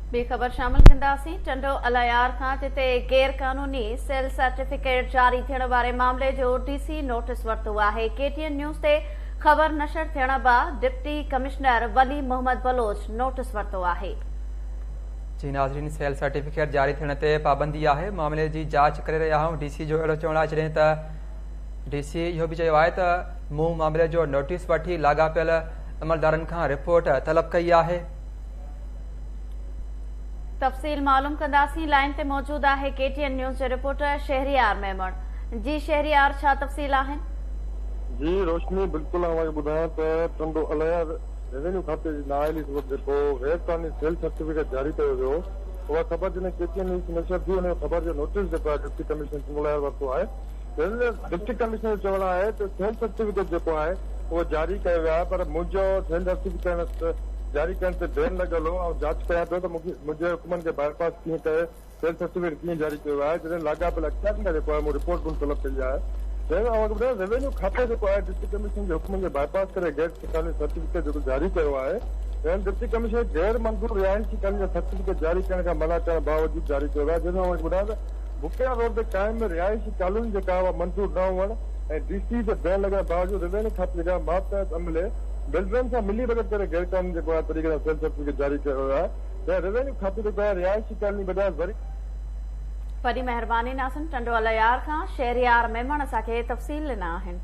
ॿी ख़बर शामिल कंदासीं। टंडो अलायार खां जिते गैर क़ानूनी सेल सर्टिफिकेट जारी थियण वारे मामले जो डीसी नोटिस वरितो आहे। केटीएन न्यूज़ ते ख़बर नशर थियण बैदि डिप्टी कमिश्नर वली मोहम्मद बलोच नोटिस वरितो आहे। जी नाज़रीन, सेल सर्टिफिकेट जारी थियण ते पाबंदी आहे। मामले जी जांच करे रहिया आहियूं। डीसी जो अहिड़ो चवणु आहे जॾहिं त डीसी इहो बि चयो आहे त मूं मामले जो नोटिस वठी लाॻापियल अमलदारनि खां रिपोर्ट तलब कई आहे। तफ़सील मालूम कंदासीं। लाइन ते मौजूद आहे केटीएन न्यूज़ जो रिपोर्टर शहरियार मेमण। जी शहरियार, छा तफ़सील आहिनि? जी रोशनी, बिल्कुल ॿुधायां त टंडो अलायार रेवेन्यू खाते जी नाअहली सूरत जेको गैर क़ानूनी सेल सर्टिफिकेट जारी कयो वियो, उहा ख़बर जॾहिं केटीएन न्यूज़ नशर थी उन ख़बर जो नोटिस जेको आहे डिप्टी कमिश्नर टंडो अलायार वरितो आहे। डिप्टी कमिश्नर जो चवणु आहे त सेल सर्टिफिकेट जेको आहे उहो जारी कयो वियो आहे, पर मुंहिंजो सेल सर्टिफिकेट जारी करण ते देर लॻल हो ऐं जांच कयां पियो त मुंहिंजे हुकुमनि खे बाईपास कीअं करे सेल सर्टिफिकेट कीअं जारी कयो आहे। जॾहिं लाॻापियल अख़ियारनि खां जेको आहे मूं रिपोर्ट कोन तलब कई आहे। रेवेन्यू खाते जेको आहे डिप्टी कमिश्नर जे हुकुमनि खे बाईपास करे गैर क़ानूनी सर्टिफिकेट जेको जारी कयो आहे, डिप्टी कमिश्नर गैर मंज़ूर रिहायशी कानूनी जा सर्टिफिकेट जारी करण खां मना करण बावजूद जारी कयो आहे। जंहिंमें ॿुधायां त बुकिया रोड ते क़ाइम रिहायशी कानून जेका उहा मंज़ूर न हुअण ऐं डीसी ते बैन लॻण बावजूद रेवेन्यू खाते जेका मातहत अमले बिल्डरनि सां मिली भगत करे गैर क़ानूनी जेको आहे तरीक़े सां सेल सर्टिफिकेट जारी कयो वियो आहे। त रेवेन्यू खाते जेको आहे रिहायशी कानूनी बजाए वरी महिरबानी नाज़रीन, टंडो अलायार खां शहरियार मेमण असांखे तफ़सील ॾिना आहिनि।